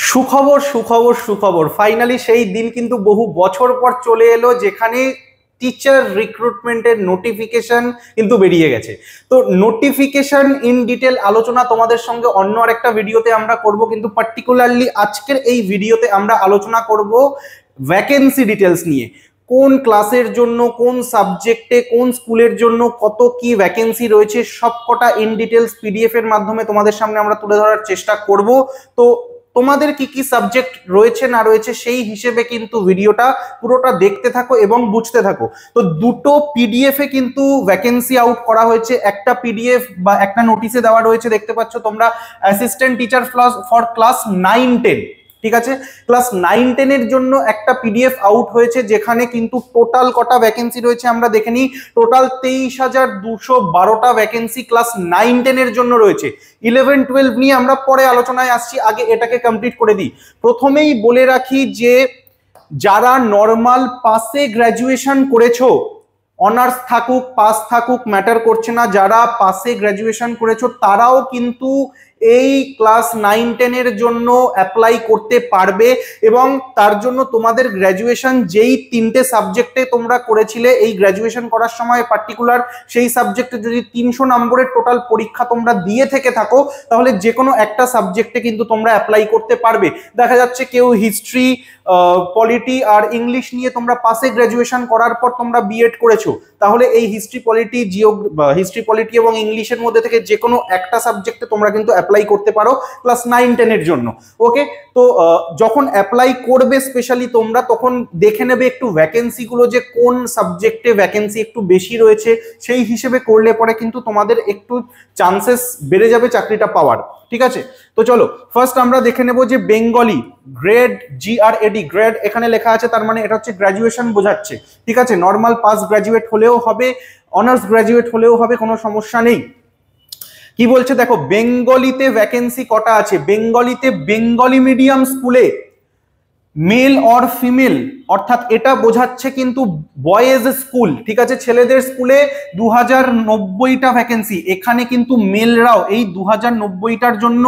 সুখবর সুখবর সুখবর, ফাইনালি সেই দিন কিন্তু বহু বছর পর চলে এলো যেখানে টিচার রিক্রুটমেন্টের নোটিফিকেশন কিন্তু বেরিয়ে গেছে। তো নোটিফিকেশন ইন ডিটেল আলোচনা তোমাদের সঙ্গে অন্য আরেকটা ভিডিওতে আমরা করব, কিন্তু পার্টিকুলারলি আজকের এই ভিডিওতে আমরা আলোচনা করব ভ্যাকেন্সি ডিটেলস নিয়ে। কোন ক্লাসের জন্য, কোন সাবজেক্টে, কোন স্কুলের জন্য কত কি ভ্যাকেন্সি রয়েছে সবকটা ইন ডিটেলস পিডিএফ এর মাধ্যমে তোমাদের সামনে আমরা তুলে ধরার চেষ্টা করব। তো তোমাদের কি কি সাবজেক্ট রয়েছে না রয়েছে সেই হিসেবে কিন্তু ভিডিওটা পুরোটা দেখতে থাকো এবং বুঝতে থাকো। তো দুটো পিডিএফ এ কিন্তু ভ্যাকেন্সি আউট করা হয়েছে। একটা পিডিএফ বা একটা নোটিশে দেওয়া রয়েছে, দেখতে পাচ্ছ তোমরা, অ্যাসিস্ট্যান্ট টিচার ফর ক্লাস 9-10, ঠিক আছে। ক্লাস 9-10 এর জন্য একটা পিডিএফ আউট হয়েছে যেখানে কিন্তু টোটাল কটা ভ্যাকেন্সি রয়েছে আমরা দেখে নিই। টোটাল 23,212টা ভ্যাকেন্সি ক্লাস 9-10 এর জন্য রয়েছে। 11-12 নিয়ে আমরা পরে আলোচনায় আসছি, আগে এটাকে কমপ্লিট করে দিই। প্রথমেই বলে রাখি যে যারা নর্মাল পাসে গ্র্যাজুয়েশন করেছো, অনার্স থাকুক পাস থাকুক ম্যাটার করছে না, যারা পাসে গ্র্যাজুয়েশন করেছো তারাও কিন্তু এই ক্লাস 9-10 এর জন্য অ্যাপ্লাই করতে পারবে। এবং তার জন্য তোমাদের গ্র্যাজুয়েশন যেই তিনটে সাবজেক্টে তোমরা করেছিলে, এই গ্র্যাজুয়েশন করার সময় পার্টিকুলার সেই সাবজেক্টে যদি 300 নম্বরের টোটাল পরীক্ষা তোমরা দিয়ে থেকে থাকো, তাহলে যে কোনো একটা সাবজেক্টে কিন্তু তোমরা অ্যাপ্লাই করতে পারবে। দেখা যাচ্ছে কেউ হিস্ট্রি, পলিটি আর ইংলিশ নিয়ে তোমরা পাসে গ্র্যাজুয়েশন করার পর তোমরা বিএড করেছো, তাহলে এই হিস্ট্রি পলিটি এবং ইংলিশের মধ্যে থেকে যে কোনো একটা সাবজেক্টে তোমরা কিন্তু অ্যাপ্লাই করতে পারো ক্লাস 9-10 এর জন্য। ওকে, তো যখন অ্যাপ্লাই করবে স্পেশালি তোমরা, তখন দেখে নেবে একটু ভ্যাকেন্সি গুলো যে কোন সাবজেক্টে ভ্যাকেন্সি একটু বেশি রয়েছে, সেই হিসেবে করলে পরে কিন্তু তোমাদের একটু চান্সেস বেড়ে যাবে চাকরিটা পাওয়ার। ঠিক আছে, তো চলো ফার্স্ট আমরা দেখে নেব যে বেঙ্গলি গ্রেড, GRAD গ্রেড এখানে লেখা আছে, তার মানে এটা হচ্ছে গ্র্যাজুয়েশন বোঝাচ্ছে। ঠিক আছে, নর্মাল পাস গ্র্যাজুয়েট হলেও হবে, অনার্স গ্র্যাজুয়েট হলেও হবে, কোনো সমস্যা নেই। কি বলছে দেখো, বেঙ্গলিতে ভ্যাকেন্সি কটা আছে। বেঙ্গলিতে বেঙ্গলি মিডিয়াম স্কুলে মেল অর ফিমেল, অর্থাৎ এটা বোঝাচ্ছে কিন্তু বয়েজ স্কুল, ঠিক আছে, ছেলেদের স্কুলে 2090টা ভ্যাকেন্সি। এখানে কিন্তু মেলরাও, এই 2090টার জন্য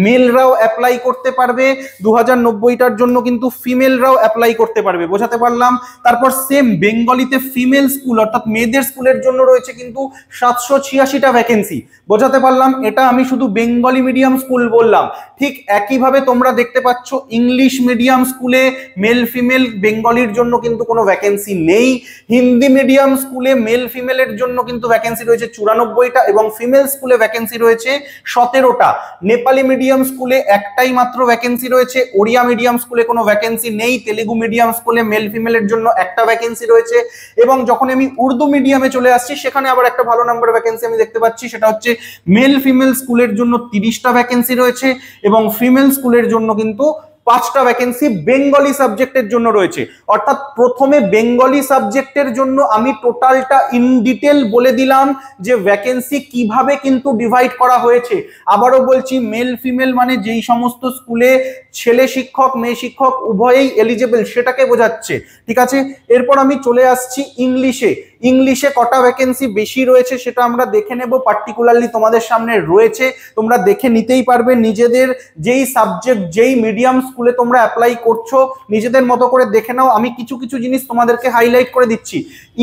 মেলরাও অ্যাপ্লাই করতে পারবে, 2090টার জন্য কিন্তু ফিমেলরাও অ্যাপ্লাই করতে পারবে, বোঝাতে পারলাম। তারপর সেম বেঙ্গলিতে ফিমেল স্কুল অর্থাৎ মেয়েদের স্কুলের জন্য রয়েছে কিন্তু 786টা ভ্যাকেন্সি, বোঝাতে পারলাম। এটা আমি শুধু বেঙ্গলি মিডিয়াম স্কুল বললাম। ঠিক একইভাবে তোমরা দেখতে পাচ্ছ ইংলিশ মিডিয়াম স্কুলে মেল ফিমেল বেঙ্গলির জন্য কিন্তু কোনো ভ্যাকেন্সি নেই। হিন্দি মিডিয়াম স্কুলে মেল ফিমেলের জন্য কিন্তু ভ্যাকেন্সি রয়েছে 94টা এবং ফিমেল স্কুলে ভ্যাকেন্সি রয়েছে 17টা। নেপালি মিডিয়াম স্কুলে একটাই মাত্র ভ্যাকেন্সি রয়েছে। ওড়িয়া মিডিয়াম স্কুলে কোনো ভ্যাকেন্সি নেই। তেলেগু মিডিয়াম স্কুলে মেল ফিমেলের জন্য একটা ভ্যাকেন্সি রয়েছে। এবং যখন আমি উর্দু মিডিয়ামে চলে আসছি, সেখানে আবার একটা ভালো নাম্বার ভ্যাকেন্সি আমি দেখতে পাচ্ছি, সেটা হচ্ছে মেল ফিমেল স্কুলের জন্য 30টা ভ্যাকেন্সি রয়েছে এবং ফিমেল স্কুলের জন্য কিন্তু 5টা ভ্যাকেন্সি বেঙ্গলি সাবজেক্টের জন্য রয়েছে। অর্থাৎ প্রথমে বেঙ্গলি সাবজেক্টের জন্য আমি টোটালটা ইন ডিটেল বলে দিলাম যে ভ্যাকেন্সি কিভাবে কিন্তু ডিভাইড করা হয়েছে। আবারও বলছি, মেল ফিমেল মানে যেই সমস্ত স্কুলে ছেলে শিক্ষক মেয়ে শিক্ষক উভয়েই এলিজেবল সেটাকে বোঝাচ্ছে। ঠিক আছে, এরপর আমি চলে আসছি ইংলিশে। ইংলিশে কটা ভ্যাকেন্সি বেশি রয়েছে সেটা আমরা দেখে নেব, পার্টিকুলারলি তোমাদের সামনে রয়েছে, তোমরা দেখে নিতেই পারবে। নিজেদের যেই সাবজেক্ট যেই মিডিয়াম স্কুলে তোমরা অ্যাপ্লাই করছো নিজেদের মতো করে দেখে নাও। আমি কিছু কিছু জিনিস তোমাদেরকে হাইলাইট করে দিচ্ছি।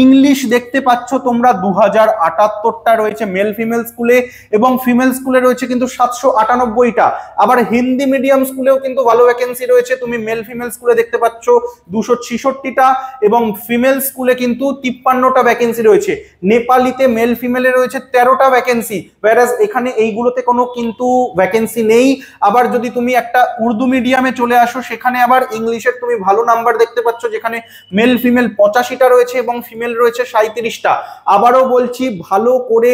ইংলিশ দেখতে পাচ্ছ তোমরা 2078টা রয়েছে মেল ফিমেল স্কুলে এবং ফিমেল স্কুলে রয়েছে কিন্তু 798টা। আবার হিন্দি মিডিয়াম স্কুলেও কিন্তু ভালো ভ্যাকেন্সি রয়েছে, তুমি মেল ফিমেল স্কুলে দেখতে পাচ্ছ 266টা এবং ফিমেল স্কুলে কিন্তু 53টা ভ্যাকেন্সি রয়েছে। নেপালিতে মেল ফিমেলে রয়েছে 13টা ভ্যাকেন্সি, whereas এখানে এইগুলোতে কোনো কিন্তু ভ্যাকেন্সি নেই। আবার যদি তুমি একটা উর্দু মিডিয়ামে চলে আসো, সেখানে আবার ইংলিশের তুমি ভালো নাম্বার দেখতে পাচ্ছ, যেখানে মেল ফিমেল 85টা রয়েছে এবং ফিমেল রয়েছে 37টা। আবারও বলছি, ভালো করে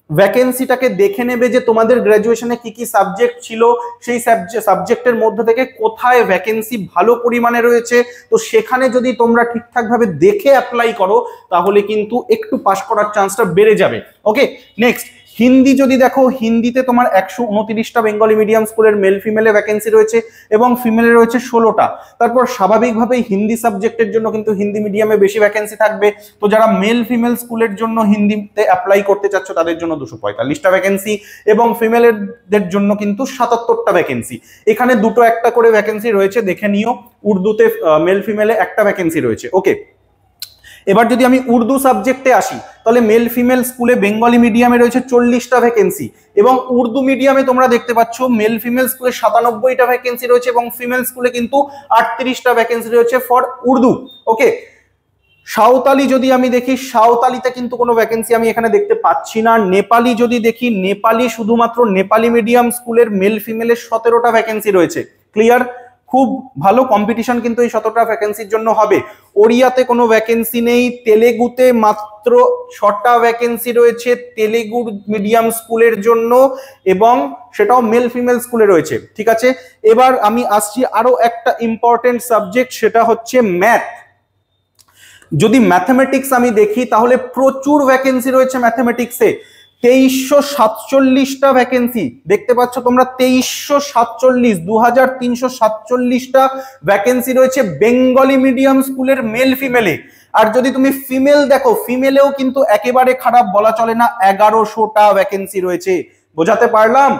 ভ্যাকেন্সিটাকে দেখে নেবে যে তোমাদের গ্র্যাজুয়েশনে কি কি সাবজেক্ট ছিল, সেই সাবজেক্টের মধ্যে থেকে কোথায় ভ্যাকেন্সি ভালো পরিমাণে রয়েছে। তো সেখানে যদি তোমরা ঠিকঠাক ভাবে দেখে অ্যাপ্লাই করো, তাহলে কিন্তু একটু পাস করার চান্সটা বেড়ে যাবে। ওকে, নেক্সট হিন্দি যদি দেখো, হিন্দিতে তোমার 129টা বেঙ্গলি মিডিয়াম স্কুলের মেল ফিমেলে ভ্যাকেন্সি রয়েছে এবং ফিমেলে রয়েছে 16টা। তারপর স্বাভাবিকভাবেই হিন্দি সাবজেক্টের জন্য কিন্তু হিন্দি মিডিয়ামে বেশি ভ্যাকেন্সি থাকবে। তো যারা মেল ফিমেল স্কুলের জন্য হিন্দিতে অ্যাপ্লাই করতে চাচ্ছ তাদের জন্য 245টা ভ্যাকেন্সি এবং ফিমেলদের জন্য কিন্তু 77টা ভ্যাকেন্সি। এখানে দুটো একটা করে ভ্যাকেন্সি রয়েছে, দেখে নিও। উর্দুতে মেল ফিমেলে একটা ভ্যাকেন্সি রয়েছে। ওকে, এবার যদি আমি উর্দু সাবজেক্টে আসি তাহলে মেল ফিমেল স্কুলে বেঙ্গলি মিডিয়ামে রয়েছে 40টা ভ্যাকেন্সি এবং উর্দু মিডিয়ামে তোমরা দেখতে পাচ্ছ মেল ফিমেল স্কুলে 97টা ভ্যাকেন্সি রয়েছে এবং ফিমেল স্কুলে কিন্তু 38টা ভ্যাকেন্সি রয়েছে ফর উর্দু। ওকে, সাঁওতালি যদি আমি দেখি, সাঁওতালিতে কিন্তু কোনো ভ্যাকেন্সি আমি এখানে দেখতে পাচ্ছি না। নেপালি যদি দেখি, নেপালি শুধুমাত্র নেপালি মিডিয়াম স্কুলের মেল ফিমেলের 17টা ভ্যাকেন্সি রয়েছে। ক্লিয়ার? খুব ভালো কম্পিটিশন কিন্তু এই 17টা ভ্যাকেন্সির জন্য হবে। ওড়িয়াতে কোনো ভ্যাকেন্সি নেই। তেলেগুতে মাত্র 6টা ভ্যাকেন্সি রয়েছে তেলেগু মিডিয়াম স্কুলের জন্য এবং সেটাও মেল ফিমেল স্কুলে রয়েছে। ঠিক আছে, এবার আমি আসছি আরো একটা ইম্পর্টেন্ট সাবজেক্ট, সেটা হচ্ছে ম্যাথ। যদি ম্যাথমেটিক্স আমি দেখি তাহলে প্রচুর ভ্যাকেন্সি রয়েছে ম্যাথমেটিক্সে। 2347টা ভ্যাকেন্সি দেখতে পাচ্ছ তোমরা, 2347, 2347টা ভ্যাকেন্সি রয়েছে বেঙ্গলি মিডিয়াম স্কুলের মেল ফিমেলে। আর যদি তুমি ফিমেল দেখো, ফিমেলেও কিন্তু একেবারে খারাপ বলা চলে না, 1100টা ভ্যাকেন্সি রয়েছে। বোঝাতে পারলাম?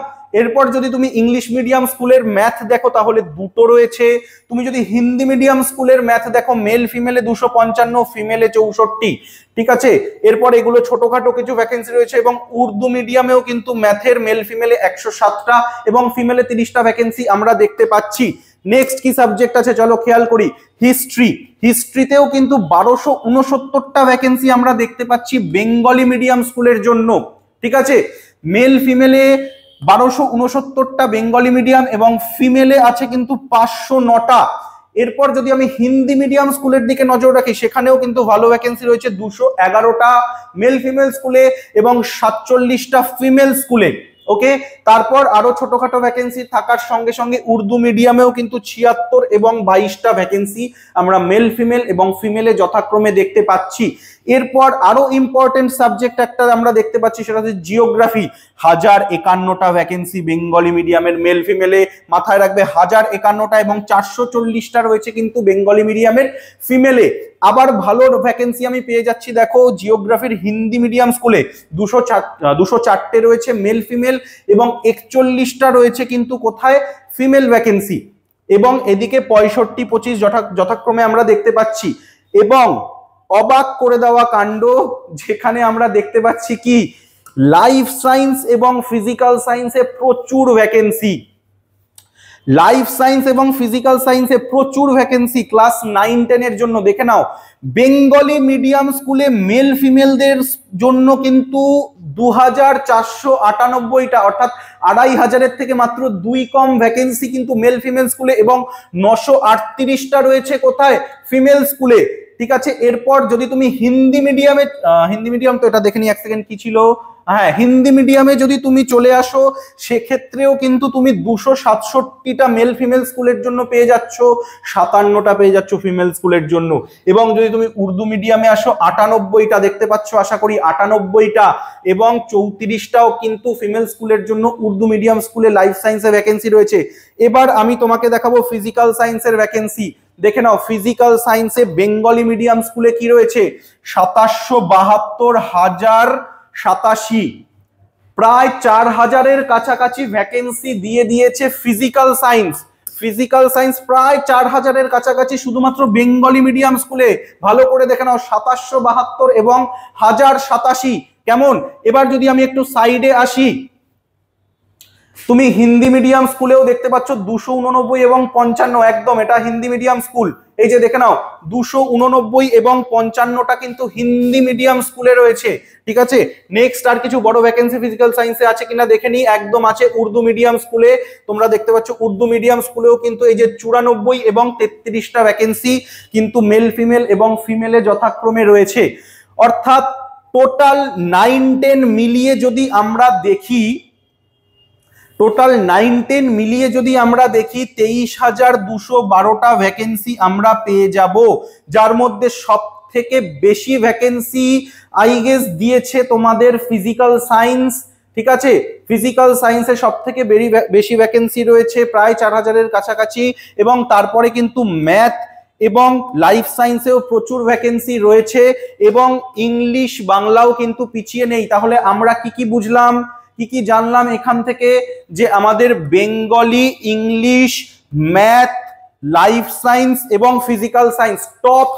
এরপর যদি তুমি ইংলিশ মিডিয়াম স্কুলের ম্যাথ দেখো তাহলে দুটো রয়েছে। তুমি যদি হিন্দি মিডিয়াম স্কুলের ম্যাথ দেখো, মেল ফিমেলে 255, ফিমেলে 64। ঠিক আছে, এরপর এগুলো ছোটখাটো কিছু ভ্যাকেন্সি রয়েছে এবং উর্দু মিডিয়ামেও কিন্তু ম্যাথের মেল ফিমেলে 107টা এবং ফিমেলে 30টা ভ্যাকেন্সি আমরা দেখতে পাচ্ছি। নেক্সট কি সাবজেক্ট আছে চলো খেয়াল করি, হিস্ট্রি। হিস্ট্রিতেও কিন্তু 1269টা ভ্যাকেন্সি আমরা দেখতে পাচ্ছি বেঙ্গলি মিডিয়াম স্কুলের জন্য। ঠিক আছে, মেল ফিমেলে 1269টা বেঙ্গলি মিডিয়াম এবং ফিমেলে আছে কিন্তু 509টা। এরপর যদি আমি হিন্দি মিডিয়াম স্কুলের দিকে নজর রাখি, সেখানেও কিন্তু ভালো ভ্যাকেন্সি রয়েছে 211টা মেল ফিমেল স্কুলে এবং 47টা ফিমেল স্কুলে। ওকে, তারপর আরো ছোটখাটো ভ্যাকেন্সি থাকার সঙ্গে সঙ্গে উর্দু মিডিয়ামেও কিন্তু 76 এবং 22টা ভ্যাকেন্সি আমরা মেল ফিমেল এবং ফিমেলে যথাক্রমে দেখতে পাচ্ছি। এরপর আরো ইম্পর্টেন্ট সাবজেক্ট একটা আমরা দেখতে পাচ্ছি, সেটা হচ্ছে জিওগ্রাফি। 1051টা ভ্যাকেন্সি বেঙ্গলি মিডিয়ামের মেল ফিমেলে, মাথায় রাখবে 1051টা এবং 440টা রয়েছে কিন্তু বেঙ্গলি মিডিয়ামের ফিমেলে। আবার ভালো ভ্যাকেন্সি আমি পেয়ে যাচ্ছি দেখো জিওগ্রাফির হিন্দি মিডিয়াম স্কুলে 204টে রয়েছে মেল ফিমেল এবং 41টা রয়েছে কিন্তু কোথায়, ফিমেল ভ্যাকেন্সি। এবং এদিকে 65-25 যথাক্রমে আমরা দেখতে পাচ্ছি। এবং অবাক করে দেওয়া কাণ্ড, যেখানে আমরা দেখতে পাচ্ছি কি, লাইফ সায়েন্স এবং ফিজিক্যাল সায়েন্সে প্রচুর ভ্যাকেন্সি। লাইফ সায়েন্স এবং ফিজিক্যাল সায়েন্সে প্রচুর ভ্যাকেন্সি ক্লাস 9-10 এর জন্য। দেখে নাও, বেঙ্গলি মিডিয়াম স্কুলে মেল ফিমেলদের জন্য কিন্তু 2498টা, অর্থাৎ 2500-এর থেকে মাত্র 2 কম ভ্যাকেন্সি কিন্তু মেল ফিমেল স্কুলে এবং 938টা রয়েছে কোথায়, ফিমেল স্কুলে। ঠিক আছে, এরপর যদি তুমি হিন্দি মিডিয়াম তো এটা দেখে নি এক সেকেন্ড কি ছিল, হ্যাঁ, হিন্দি মিডিয়ামে যদি তুমি চলে আসো সেক্ষেত্রেও কিন্তু তুমি 267টা মেল ফিমেল স্কুলের জন্য পেয়ে যাচ্ছ, 57টা পেয়ে যাচ্ছ ফিমেল স্কুলের জন্য। এবং যদি তুমি উর্দু মিডিয়ামে আসো 98টা দেখতে পাচ্ছ, আশা করি 98টা এবং 34টাও কিন্তু ফিমেল স্কুলের জন্য উর্দু মিডিয়াম স্কুলে লাইফ সায়েন্সে ভ্যাকেন্সি রয়েছে। এবার আমি তোমাকে দেখাবো ফিজিক্যাল সায়েন্সের ভ্যাকেন্সি। দেখে নাও, ফিজিক্যাল সায়েন্সে বেঙ্গলি মিডিয়াম স্কুলে কি রয়েছে, 27,087, প্রায় 4000-এর কাছাকাছি ভ্যাকেন্সি দিয়ে দিয়েছে ফিজিক্যাল সায়েন্স। ফিজিক্যাল সায়েন্স প্রায় 4000-এর কাছাকাছি শুধুমাত্র বেঙ্গলি মিডিয়াম স্কুলে। ভালো করে দেখে নাও, 2772 এবং 1087 কেমন। এবার যদি আমি একটু সাইডে আসি, তুমি হিন্দি মিডিয়াম স্কুলেও দেখতে পাচ্ছ 289 এবং 55, একদম এটা হিন্দি মিডিয়াম স্কুল। এই যে দেখে নাও, 289 এবং 55টা কিন্তু হিন্দি মিডিয়াম স্কুলে রয়েছে। ঠিক আছে, নেক্সট আর কিছু বড় ভ্যাকেন্সি ফিজিক্যাল সায়েন্সে আছে কিনা দেখে নি, একদম আছে উর্দু মিডিয়াম স্কুলে। তোমরা দেখতে পাচ্ছ উর্দু মিডিয়াম স্কুলেও কিন্তু এই যে 94 এবং 33টা ভ্যাকেন্সি কিন্তু মেল ফিমেল এবং ফিমেলে যথাক্রমে রয়েছে। অর্থাৎ টোটাল 9-10 মিলিয়ে যদি আমরা দেখি, টোটাল 9-10 মিলিয়ে যদি আমরা দেখি 23,212টা ভ্যাকেন্সি আমরা পেয়ে যাব, যার মধ্যে সব থেকে বেশি ভ্যাকেন্সি আই গেস দিয়েছে তোমাদের ফিজিক্যাল সায়েন্স, ঠিক আছে। ফিজিক্যাল সায়েন্সে সব থেকে বেশি ভ্যাকেন্সি রয়েছে, প্রায় 4000-এর কাছাকাছি, এবং তারপরে কিন্তু ম্যাথ এবং লাইফ সায়েন্সেও প্রচুর ভ্যাকেন্সি রয়েছে, এবং ইংলিশ বাংলাও কিন্তু পিছিয়ে নেই। তাহলে আমরা কি কি বুঝলাম, কি কি জানলাম এখান থেকে? যে আমাদের Bengali, English, math, life science এবং physical science top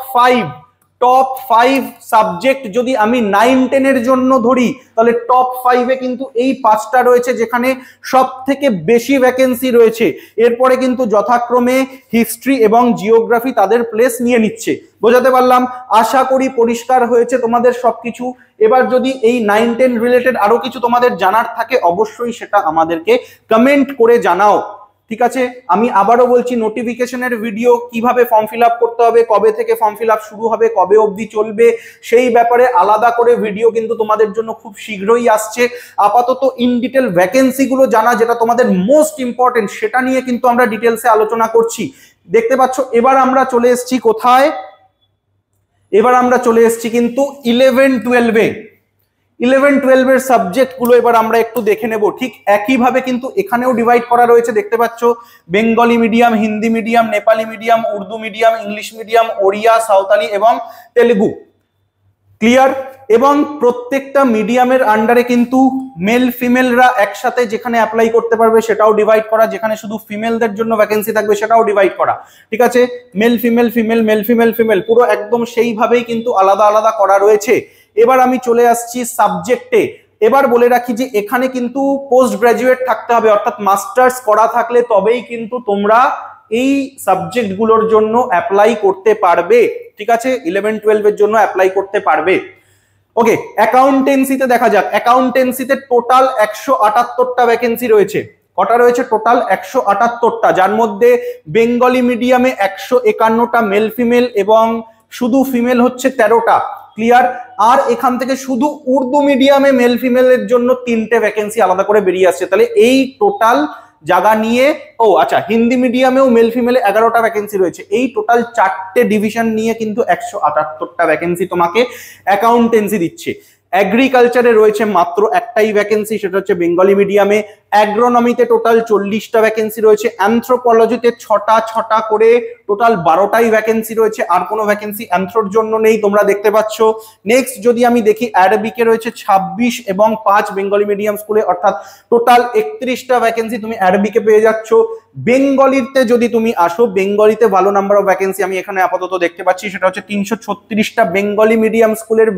five subject যদি আমি 9-10-এর জন্য ধরি, তাহলে টপ 5-এ কিন্তু এই 5টা রয়েছে যেখানে সব থেকে বেশি ভ্যাকেন্সি রয়েছে। এরপরে কিন্তু যথাক্রমে হিস্ট্রি এবং জিওগ্রাফি তাদের প্লেস নিয়ে নিচ্ছে। বোঝাতে পারলাম? আশা করি পরিষ্কার হয়েছে তোমাদের সবকিছু। এবার যদি এই 9-10 রিলেটেড আরো কিছু তোমাদের জানার থাকে, অবশ্যই সেটা আমাদেরকে কমেন্ট করে জানাও। ঠিক আছে, আমি আবারও বলছি, নোটিফিকেশনের ভিডিও কিভাবে ফর্ম ফিল আপ করতে হবে, কবে থেকে ফর্ম ফিল আপ শুরু হবে, কবে অবধি চলবে, সেই ব্যাপারে আলাদা করে ভিডিও কিন্তু তোমাদের জন্য খুব শীঘ্রই আসছে। আপাতত ইন ডিটেল ভ্যাকেন্সি গুলো জানা, যেটা তোমাদের মোস্ট ইম্পর্টেন্ট, সেটা নিয়ে কিন্তু আমরা ডিটেলসে আলোচনা করছি। দেখতে পাচ্ছ, এবার আমরা চলে এসেছি কোথায়? এবার আমরা চলে এসেছি কিন্তু 11-12-এ। 11-12-এর সাবজেক্ট গুলো এবার আমরা একটু দেখে নেব। ঠিক একইভাবে কিন্তু এখানেও ডিভাইড করা রয়েছে, দেখতে পাচ্ছ, Bengali medium, Hindi medium, Nepali medium, Urdu medium, English medium, Odia, Santali এবং তেলেগু। ক্লিয়ার? এবং প্রত্যেকটা মিডিয়ামের আন্ডারে কিন্তু মেল ফিমেলরা একসাথে যেখানে অ্যাপ্লাই করতে পারবে সেটাও ডিভাইড করা, যেখানে শুধু ফিমেলদের জন্য ভ্যাকেন্সি থাকবে সেটাও ডিভাইড করা। ঠিক আছে, male female female male female female পুরো একদম সেইভাবেই কিন্তু আলাদা আলাদা করা রয়েছে। এবার আমি চলে আসছি সাবজেক্টে। এবার বলে রাখি যে এখানে কিন্তু পোস্ট গ্রাজুয়েট থাকতে হবে, অর্থাৎ মাস্টার্স করা থাকলে তবেই কিন্তু তোমরা এই সাবজেক্ট গুলোর জন্য অ্যাপ্লাই করতে পারবে। ঠিক আছে, 11-12-এর জন্য অ্যাপ্লাই করতে পারবে। ওকে, অ্যাকাউন্টেন্সিতে দেখা যাক। অ্যাকাউন্টেন্সিতে টোটাল 178টা ভ্যাকেন্সি রয়েছে। কটা রয়েছে? টোটাল 178টা, যার মধ্যে বেঙ্গলি মিডিয়ামে 151টা মেল ফিমেল এবং শুধু ফিমেল হচ্ছে 13টা। ক্লিয়ার? আর এখান থেকে শুধু উর্দু মিডিয়ামে মেল ফিমেলের জন্য 3টে ভ্যাকেন্সি আলাদা করে বেরিয়ে আসছে। তাহলে এই টোটাল জায়গা নিয়ে, ও আচ্ছা, হিন্দি মিডিয়ামেও মেল ফিমেলে 11টা ভ্যাকেন্সি রয়েছে। এই টোটাল 4টে ডিভিশন নিয়ে কিন্তু 178টা ভ্যাকেন্সি তোমাকে অ্যাকাউন্টেন্সি দিচ্ছে। এগ্রিকালচারে রয়েছে মাত্র একটাই ভ্যাকেন্সি, সেটা হচ্ছে বেঙ্গলি মিডিয়ামে। অ্যাগ্রোনমিতে টোটাল 40টা ভ্যাকেন্সি রয়েছে। অ্যানথ্রোপোলজিতে 6টা করে টোটাল 12টাই ভ্যাকেন্সি রয়েছে। আর কোনো ভ্যাকেন্সি অ্যানথ্রোর জন্য নেই, তোমরা দেখতে পাচ্ছ। নেক্সট যদি আমি দেখি, অ্যারাবিকে রয়েছে 26 এবং 5 বেঙ্গলি মিডিয়াম স্কুলে, অর্থাৎ টোটাল 31টা ভ্যাকেন্সি তুমি অ্যারাবিকে পেয়ে যাচ্ছ। বেঙ্গলিতে যদি তুমি আসো, বেঙ্গলিতে ভালো নাম্বার অফ ভ্যাকেন্সি আমি এখানে আপাতত দেখতে পাচ্ছি, সেটা হচ্ছে 336টা বেঙ্গলি মিডিয়াম স্কুলের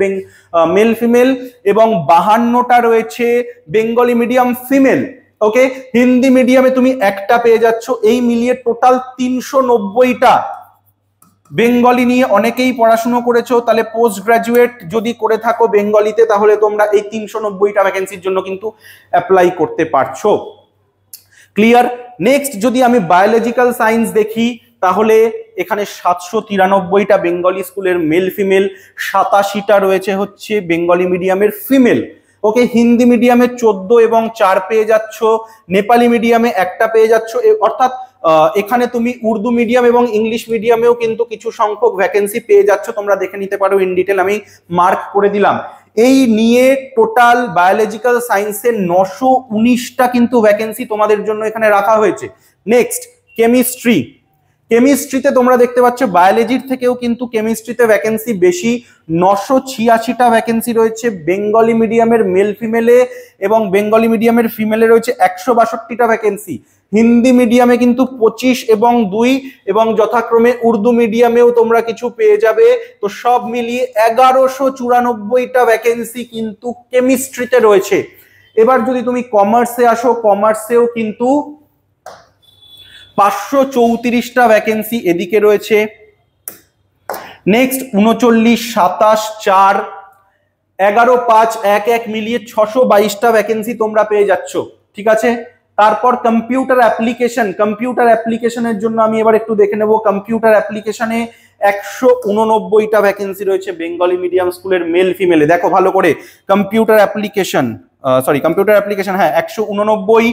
মেল ফিমেল এবং 52টা রয়েছে বেঙ্গলি মিডিয়াম ফিমেল। ওকে, হিন্দি মিডিয়ামে তুমি একটা পেয়ে যাচ্ছ। এই মিলিয়ে টোটাল 390টা। বেঙ্গলি নিয়ে অনেকেই পড়াশুনো করেছো, তাহলে পোস্ট গ্রাজুয়েট যদি করে থাকো বেঙ্গলিতে, তাহলে তোমরা এই 390টা ভ্যাকেন্সির জন্য কিন্তু অ্যাপ্লাই করতে পারছো। ক্লিয়ার? নেক্সট যদি আমি বায়োলজিক্যাল সায়েন্স দেখি, তাহলে এখানে 793টা বেঙ্গলি স্কুলের মেল ফিমেল, 87টা রয়েছে হচ্ছে বেঙ্গলি মিডিয়ামের ফিমেল। ওকে, হিন্দি মিডিয়ামে 14 এবং 4 পেয়ে যাচ্ছ, নেপালি মিডিয়ামে একটা পেয়ে যাচ্ছ, অর্থাৎ এখানে তুমি উর্দু মিডিয়াম এবং ইংলিশ মিডিয়ামেও কিন্তু কিছু সংখ্যক ভ্যাকেন্সি পেয়ে যাচ্ছ, তোমরা দেখে নিতে পারো, ইন ডিটেল আমি মার্ক করে দিলাম। এই নিয়ে টোটাল বায়োলজিক্যাল সায়েন্সে 919টা কিন্তু ভ্যাকেন্সি তোমাদের জন্য এখানে রাখা হয়েছে। Next chemistry. কেমিস্ট্রিতে তোমরা দেখতে পাচ্ছ বায়োলজির থেকেও কিন্তু কেমিস্ট্রিতে ভ্যাকেন্সি বেশি, 986টা ভ্যাকেন্সি রয়েছে বেঙ্গলি মিডিয়ামের মেল ফিমেলে, এবং বেঙ্গলি মিডিয়ামের ফিমেলে রয়েছে 162টা ভ্যাকেন্সি। হিন্দি মিডিয়ামে কিন্তু 25 এবং 2, এবং যথাক্রমে উর্দু মিডিয়ামেও তোমরা কিছু পেয়ে যাবে। তো সব মিলিয়ে 1194টা ভ্যাকেন্সি কিন্তু কেমিস্ট্রিতে রয়েছে। এবার যদি তুমি কমার্সে আসো, কমার্সেও কিন্তু 534টা ভ্যাকেন্সি এদিকে রয়েছে। নেক্সট 39, 27, 4, 11, 5, 1, 1 মিলিয়ে 622টা ভ্যাকেন্সি তোমরা পেয়ে যাচ্ছ। ঠিক আছে, তারপর কম্পিউটার অ্যাপ্লিকেশন। কম্পিউটার অ্যাপ্লিকেশনের জন্য আমি এবার একটু দেখে নেব। কম্পিউটার অ্যাপ্লিকেশনে 189টা ভ্যাকেন্সি রয়েছে বেঙ্গলি মিডিয়াম স্কুলের মেল ফিমেলে। দেখো ভালো করে, কম্পিউটার অ্যাপ্লিকেশন, কম্পিউটার অ্যাপ্লিকেশন, হ্যাঁ 189,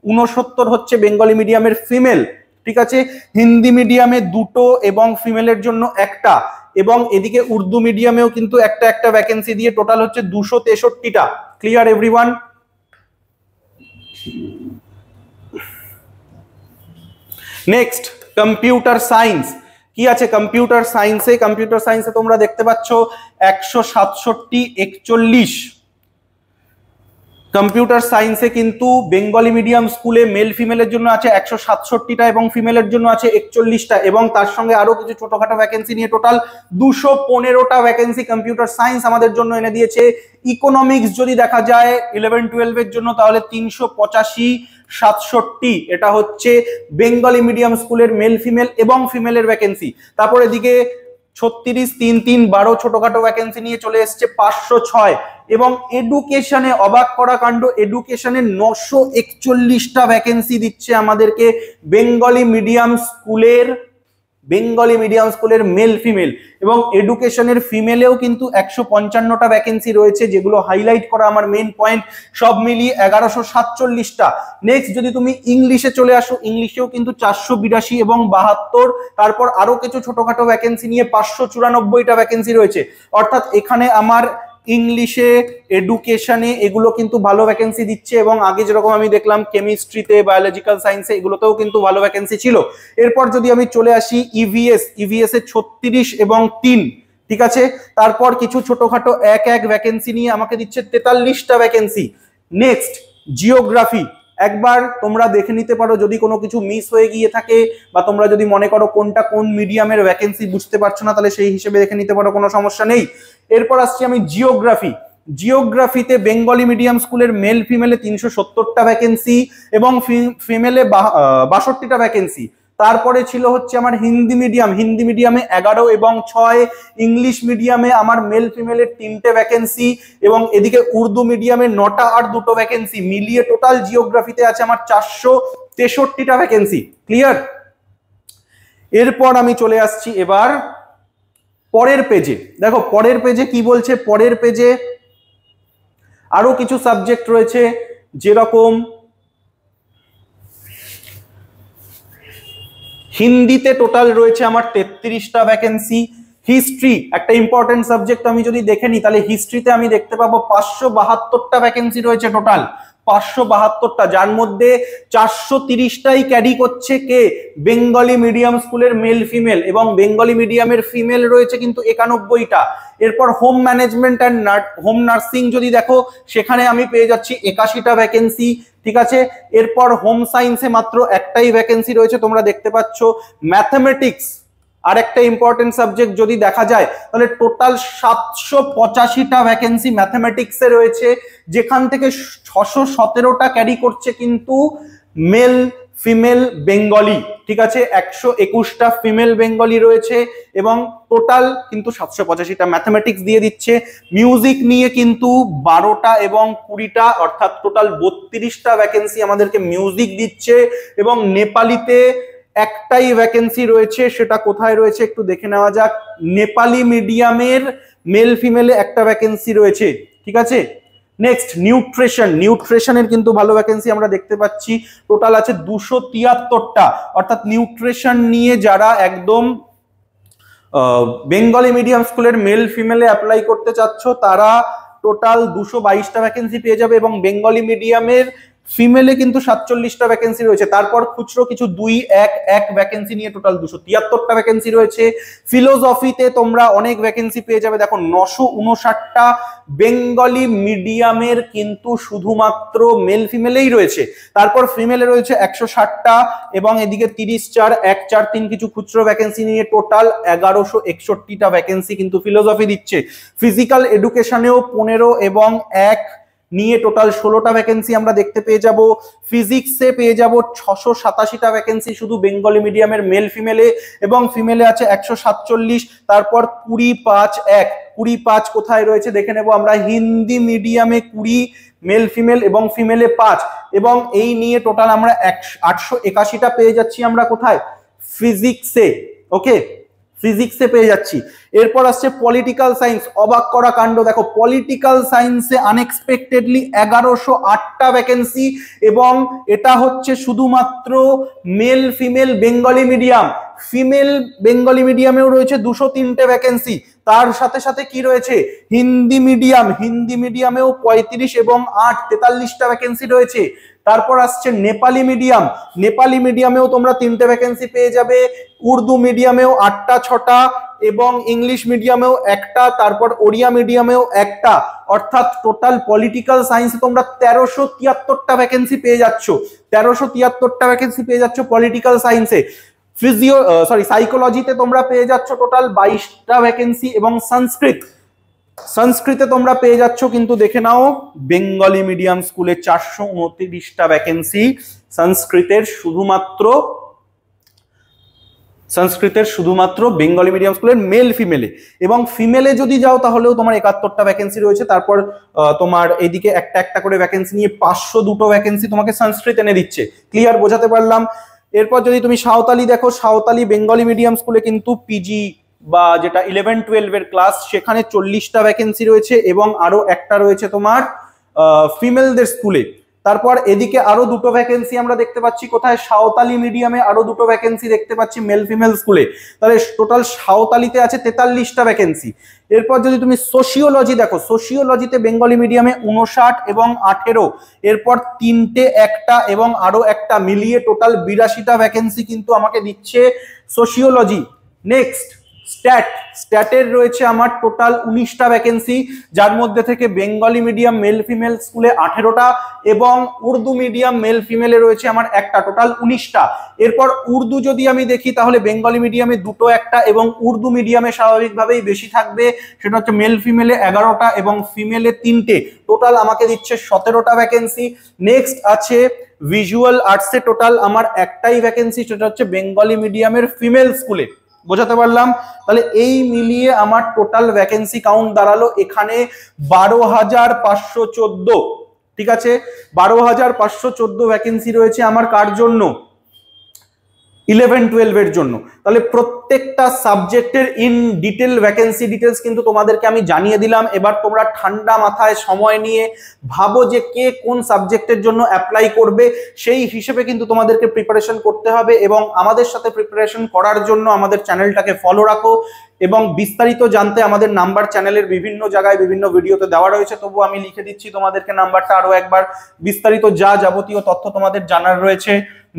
69 হচ্ছে বেঙ্গলি মিডিয়ামের ফিমেল। ঠিক আছে, হিন্দি মিডিয়ামে 2টো এবং ফিমেলের জন্য একটা, এবং এদিকে উর্দু মিডিয়ামেও কিন্তু একটা একটা ভ্যাকেন্সি দিয়ে টোটাল হচ্ছে 263টা। Clear everyone? Next computer science কি আছে? কম্পিউটার সায়েন্সে তোমরা দেখতে পাচ্ছ 167 41। কম্পিউটার সায়েন্সে কিন্তু বেঙ্গলি মিডিয়াম স্কুলে মেল ফিমেলের জন্য আছে 167টা এবং ফিমেলের জন্য আছে 41টা, এবং তার সঙ্গে আরো কিছু ছোটখাটো ভ্যাকেন্সি নিয়ে টোটাল 215টা ভ্যাকেন্সি কম্পিউটার সায়েন্স আমাদের জন্য এনে দিয়েছে। ইকোনমিক্স যদি দেখা যায় 11-12 এর জন্য তাহলে 385 67, এটা হচ্ছে বেঙ্গলি মিডিয়াম স্কুলের মেল ফিমেল এবং ফিমেলের ভ্যাকেন্সি। তারপর এদিকে 36 3 3 12 ছোটখাটো ভ্যাকেন্সি নিয়ে চলে এসছে 506, এবং এডুকেশনে অবাক করা কাণ্ড, এডুকেশনে 941টা ভ্যাকেন্সি দিচ্ছে আমাদেরকে বেঙ্গলি মিডিয়াম স্কুলের মেল ফিমেল, এবং এডুকেশনের ফিমেলেও কিন্তু 155টা ভ্যাকেন্সি রয়েছে, যেগুলো হাইলাইট করা আমার মেইন পয়েন্ট। সব মিলিয়ে 1147টা। নেক্সট যদি তুমি ইংলিশে চলে আসো, ইংলিশেও কিন্তু 482 এবং 72, তারপর আরো কিছু ছোটখাটো ভ্যাকেন্সি নিয়ে 594টা ভ্যাকেন্সি রয়েছে। অর্থাৎ এখানে আমার ইংলিশে, এডুকেশনে এগুলো কিন্তু ভালো ভ্যাকেন্সি দিচ্ছে, এবং আগে যেরকম আমি দেখলাম কেমিস্ট্রিতে, বায়োলজিক্যাল সায়েন্সে এগুলোতেও কিন্তু ভালো ভ্যাকেন্সি ছিল। এরপর যদি আমি চলে আসি ইভিএস এ 36 এবং 3, ঠিক আছে। তারপর কিছু ছোটখাটো এক ভ্যাকেন্সি নিয়ে আমাকে দিচ্ছে 43টা ভ্যাকেন্সি। নেক্সট জিওগ্রাফি, একবার তোমরা দেখে নিতে পারো যদি কোনো কিছু মিস হয়ে গিয়ে থাকে, বা তোমরা যদি মনে করো কোনটা কোন মিডিয়ামের ভ্যাকেন্সি বুঝতে পারছো না, তাহলে সেই হিসেবে দেখে নিতে পারো, কোনো সমস্যা নেই। এরপর আসছি আমি জিওগ্রাফিতে বেঙ্গলি মিডিয়াম স্কুলের মেল ফিমেলে 370টা ভ্যাকেন্সি এবং ফিমেলে 62টা ভ্যাকেন্সি। তারপরে ছিল হচ্ছে আমার হিন্দি মিডিয়ামে 11 এবং 6, ইংলিশ মিডিয়ামে আমার মেল ফিমেলের 3টে ভ্যাকেন্সি, এবং এদিকে উর্দু মিডিয়ামে 9টা আর 2টো ভ্যাকেন্সি মিলিয়ে টোটাল জিওগ্রাফিতে আছে আমার 463টা ভ্যাকেন্সি। ক্লিয়ার? এরপর আমি চলে আসছি এবার পরের পেজে। দেখো পরের পেজে কি বলছে, পরের পেজে আরো কিছু সাবজেক্ট রয়েছে, যেরকম হিন্দিতে টোটাল রয়েছে আমার 33টা ভ্যাকেন্সি। হিস্ট্রি একটা ইম্পর্টেন্ট সাবজেক্ট, আমি যদি দেখে নিই তাহলে হিস্ট্রিতে আমি দেখতে পাবো 572টা ভ্যাকেন্সি রয়েছে টোটাল, 572টা, যার মধ্যে 430টাই ক্যারি করছে কে? বেঙ্গলি মিডিয়াম স্কুলের মেল ফিমেল, এবং বেঙ্গলি মিডিয়ামের ফিমেল রয়েছে কিন্তু 91টা। এরপর home management and home nursing যদি দেখো, সেখানে আমি পেয়ে যাচ্ছি 81টা ভ্যাকেন্সি, ঠিক আছে। এরপর হোম সায়েন্সে মাত্র একটাই ভ্যাকেন্সি রয়েছে, তোমরা দেখতে পাচ্ছ। ম্যাথমেটিক্স আর একটা ইম্পর্টেন্ট সাবজেক্ট যদি দেখা যায়, তাহলে টোটাল 785টা ভ্যাকেন্সি ম্যাথমেটিক্সে রয়েছে, যেখান থেকে 617টা ক্যারি করছে কিন্তু মেল ফিমেল বেঙ্গলি, ঠিক আছে। 121টা ফিমেল বেঙ্গলি রয়েছে, এবং টোটাল কিন্তু 785টা ম্যাথমেটিক্স দিয়ে দিচ্ছে। মিউজিক নিয়ে কিন্তু 12টা এবং 20টা, অর্থাৎ টোটাল 32টা ভ্যাকেন্সি আমাদেরকে মিউজিক দিচ্ছে, এবং নেপালিতে একটাই ভ্যাকেন্সি রয়েছে, সেটা কোথায় রয়েছে একটু দেখে নেওয়া যাক। নেপালি মিডিয়ামের মেল ফিমেলে একটা ভ্যাকেন্সি রয়েছে, ঠিক আছে। নেক্সট নিউট্রিশনের কিন্তু ভালো ভ্যাকেন্সি আমরা দেখতে পাচ্ছি, টোটাল আছে 273টা। অর্থাৎ নিউট্রিশন নিয়ে যারা একদম বেঙ্গলি মিডিয়াম স্কুলের মেল ফিমেলে অ্যাপ্লাই করতে চাচ্ছ, তারা টোটাল 222টা ভ্যাকেন্সি পেয়ে যাবে, এবং বেঙ্গলি মিডিয়ামের ফিমেলে কিন্তু 47টা ভ্যাকেন্সি রয়েছে। তারপর খুচরো কিছু 2-1 ভ্যাকেন্সি নিয়ে টোটাল 273টা ভ্যাকেন্সি রয়েছে। ফিলোসফিতে তোমরা অনেক ভ্যাকেন্সি পেয়ে যাবে, দেখো 959টা বেঙ্গলি মিডিয়ামের কিন্তু শুধুমাত্র মেল ফিমেলেই রয়েছে। তারপর ফিমেলে রয়েছে 160টা, এবং এদিকে 30-4-1-4-3 কিছু খুচরো ভ্যাকেন্সি নিয়ে টোটাল 1161টা ভ্যাকেন্সি কিন্তু ফিলোসফি দিচ্ছে। ফিজিক্যাল এডুকেশনেও 15 এবং 1 নিয়ে টোটাল 16টা ভ্যাকেন্সি আমরা দেখতে পেয়ে যাব। ফিজিক্সে পেয়ে যাব 687টা ভ্যাকেন্সি শুধু বেঙ্গলি মিডিয়ামের মেল ফিমেলে, এবং ফিমেলে আছে 147। তারপর 20-5-1 কোথায় রয়েছে দেখে নেব আমরা। হিন্দি মিডিয়ামে 20 মেল ফিমেল, এবং ফিমেলে 5, এবং এই নিয়ে টোটাল আমরা 881টা পেয়ে যাচ্ছি আমরা কোথায়? ফিজিক্সে। ওকে, ফিজিক্সে পেয়ে যাচ্ছি। এরপর আসছে পলিটিক্যাল সায়েন্স, অবাক করা কাণ্ড, দেখো পলিটিক্যাল সায়েন্সে আনএক্সপেক্টেডলি 1108টা ভ্যাকেন্সি, এবং এটা হচ্ছে শুধুমাত্র male female Bengali medium. Female Bengali মিডিয়ামেও রয়েছে 203টে ভ্যাকেন্সি। তার সাথে সাথে কি রয়েছে? হিন্দি মিডিয়ামেও 35 এবং 8 43টা ভ্যাকেন্সি রয়েছে। তারপর আসছে নেপালি মিডিয়াম, নেপালি মিডিয়ামেও তোমরা 3টে ভ্যাকেন্সি পেয়ে যাবে, উর্দু মিডিয়ামেও 8টা 6টা, এবং ইংলিশ মিডিয়ামেও 1টা, তারপর ওড়িয়া মিডিয়ামেও 1টা, অর্থাৎ টোটাল পলিটিক্যাল সায়েন্সে তোমরা 1373টা ভ্যাকেন্সি পেয়ে যাচ্ছ, 1373টা ভ্যাকেন্সি পেয়ে যাচ্ছ পলিটিক্যাল সায়েন্সে। সাইকোলজিতে তোমরা পেয়ে যাচ্ছ টোটাল 22টা ভ্যাকেন্সি, এবং সংস্কৃতে তোমরা পেয়ে যাচ্ছ কিন্তু দেখে নাও বেঙ্গলি মিডিয়াম স্কুলে 429টা ভ্যাকেন্সি শুধুমাত্র বেঙ্গলি মিডিয়াম স্কুলের মেল ফিমেলে, এবং ফিমেলে যদি যাও তাহলেও তোমার 71টা ভ্যাকেন্সি রয়েছে। তারপর তোমার এদিকে একটা একটা করে ভ্যাকেন্সি নিয়ে 502টো ভ্যাকেন্সি তোমাকে সংস্কৃত এনে দিচ্ছে। ক্লিয়ার, বোঝাতে পারলাম? এরপর যদি তুমি সাঁওতালি দেখো, সাঁওতালি বেঙ্গলি মিডিয়াম স্কুলে কিন্তু পিজি বা যেটা 11-12 এর ক্লাস, সেখানে 40টা ভ্যাকেন্সি রয়েছে, এবং আরো একটা রয়েছে তোমার ফিমেলদের স্কুলে। তারপর এদিকে আরো 2টো ভ্যাকেন্সি আমরা দেখতে পাচ্ছি কোথায়, সাঁওতালি মিডিয়ামে আরো 2টো ভ্যাকেন্সি দেখতে পাচ্ছি মেল ফিমেল স্কুলে। তাহলে টোটাল সাঁওতালিতে আছে 43টা ভ্যাকেন্সি। এরপর যদি তুমি সোশিওলজি দেখো, সোশিওলজিতে বেঙ্গলি মিডিয়ামে 59 এবং 18, এরপর 3টে 1টা এবং আরো একটা মিলিয়ে টোটাল 82টা ভ্যাকেন্সি কিন্তু আমাকে দিচ্ছে সোশিওলজি। নেক্সট স্ট্যাটের রয়েছে আমার টোটাল 19টা ভ্যাকেন্সি, যার মধ্যে থেকে বেঙ্গলি মিডিয়াম মেল ফিমেল স্কুলে 18টা, এবং উর্দু মিডিয়াম মেল ফিমেলে রয়েছে আমার একটা, টোটাল 19টা। এরপর উর্দু যদি আমি দেখি তাহলে বেঙ্গলি মিডিয়ামে 2টো 1টা, এবং উর্দু মিডিয়ামে স্বাভাবিকভাবেই বেশি থাকবে, সেটা হচ্ছে মেল ফিমেলে 11টা এবং ফিমেলে 3টে, টোটাল আমাকে দিচ্ছে 17টা ভ্যাকেন্সি। নেক্সট আছে ভিজুয়াল আর্টসে টোটাল আমার একটাই ভ্যাকেন্সি, সেটা হচ্ছে বেঙ্গলি মিডিয়ামের ফিমেল স্কুলে। বোঝাতে পারলাম? তাহলে এই মিলিয়ে আমার টোটাল ভ্যাকেন্সি কাউন্ট দাঁড়ালো এখানে 12,514। ঠিক আছে, 12,514 ভ্যাকেন্সি রয়েছে আমার কার জন্য? 11-12 এর জন্য। তাহলে প্রত্যেকটা সাবজেক্টের ইন ডিটেল ভ্যাকেন্সি ডিটেলস কিন্তু তোমাদেরকে আমি জানিয়ে দিলাম। এবার তোমরা ঠান্ডা মাথায় সময় নিয়ে ভাবো যে কে কোন সাবজেক্টের জন্য অ্যাপ্লাই করবে, সেই হিসেবে কিন্তু তোমাদেরকে প্রিপারেশন করতে হবে, এবং আমাদের সাথে প্রিপারেশন করার জন্য আমাদের চ্যানেলটাকে ফলো রাখো, এবং বিস্তারিত জানতে আমাদের নাম্বার চ্যানেলের বিভিন্ন জায়গায় বিভিন্ন ভিডিওতে দেওয়া রয়েছে, তবু আমি লিখে দিচ্ছি তোমাদেরকে নাম্বারটা আরো একবার। বিস্তারিত যা যাবতীয় তথ্য তোমাদের জানার রয়েছে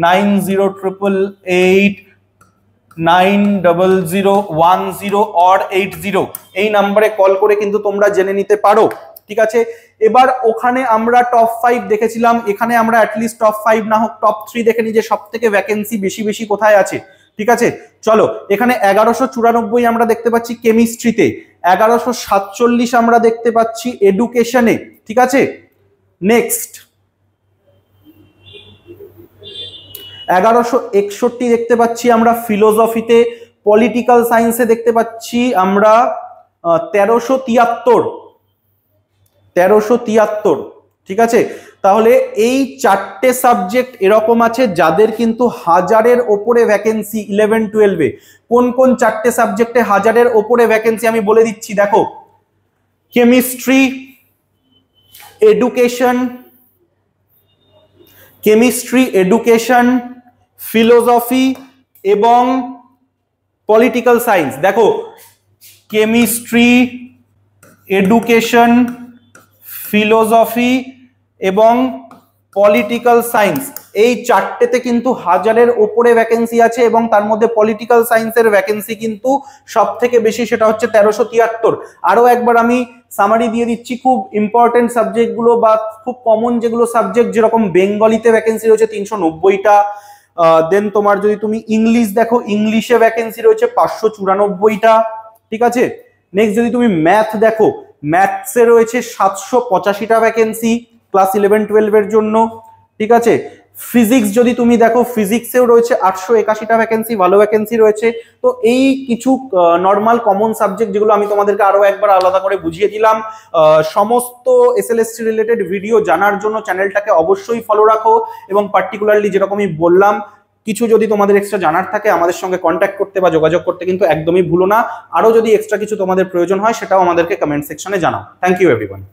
9088901010 or 80, এই নাম্বারে কল করে কিন্তু তোমরা জেনে নিতে পারো। ঠিক আছে, এবার ওখানে আমরা টপ 5 দেখেছিলাম, এখানে আমরা অ্যাটলিস্ট টপ 5 না হোক টপ 3 দেখে নিই যে সব থেকে ভ্যাকেন্সি বেশি বেশি কোথায় আছে। ঠিক আছে, চলো, এখানে 1194 আমরা দেখতে পাচ্ছি কেমিস্ট্রিতে, 1147 আমরা দেখতে পাচ্ছি এডুকেশনে। ঠিক আছে, নেক্সট 1161 দেখতে পাচ্ছি আমরা ফিলোসফিতে, পলিটিক্যাল সায়েন্সে দেখতে পাচ্ছি আমরা 1373। ঠিক আছে, তাহলে এই 4টে সাবজেক্ট এরকম আছে যাদের কিন্তু 1000-এর ওপরে ভ্যাকেন্সি 11-12-এ। কোন কোন 4টে সাবজেক্টে 1000-এর ওপরে ভ্যাকেন্সি আমি বলে দিচ্ছি, দেখো, কেমিস্ট্রি, এডুকেশন, ফিলোসফি এবং পলিটিক্যাল সায়েন্স। দেখো, কেমিস্ট্রি, এডুকেশন, ফিলোসফি এবং পলিটিক্যাল সায়েন্স, এই 4টেতে কিন্তু 1000-এর ওপরে ভ্যাকেন্সি আছে, এবং তার মধ্যে পলিটিক্যাল সায়েন্সের ভ্যাকেন্সি কিন্তু সব থেকে বেশি, সেটা হচ্ছে 1373। আরো একবার আমি সামারি দিয়ে দিচ্ছি, খুব ইম্পর্টেন্ট সাবজেক্টগুলো বা খুব কমন যেগুলো সাবজেক্ট, যেরকম বেঙ্গলিতে ভ্যাকেন্সি রয়েছে 390টা, দেন তোমার যদি তুমি ইংলিশ দেখো, ইংলিশে ভ্যাকেন্সি রয়েছে 594টা। ঠিক আছে, নেক্সট যদি তুমি ম্যাথ দেখো, ম্যাথসে রয়েছে 785টা ভ্যাকেন্সি ক্লাস 11-12 এর জন্য। ঠিক আছে, ফিজিক্স যদি তুমি দেখো, ফিজিক্সেও রয়েছে 881টা ভ্যাকেন্সি, ভালো ভ্যাকেন্সি রয়েছে। তো এই কিছু নর্মাল কমন সাবজেক্ট যেগুলো আমি তোমাদেরকে আরো একবার আলাদা করে বুঝিয়ে দিলাম। সমস্ত এসএলএসটি রিলেটেড ভিডিও জানার জন্য চ্যানেলটাকে অবশ্যই ফলো রাখো, এবং পার্টিকুলারলি যেরকমই বললাম, কিছু যদি তোমাদের এক্সট্রা জানার থাকে আমাদের সঙ্গে কন্ট্যাক্ট করতে বা যোগাযোগ করতে কিন্তু একদমই ভুলো না। আরো যদি এক্সট্রা কিছু তোমাদের প্রয়োজন হয় সেটাও আমাদেরকে কমেন্ট সেকশনে জানাও। Thank you everyone.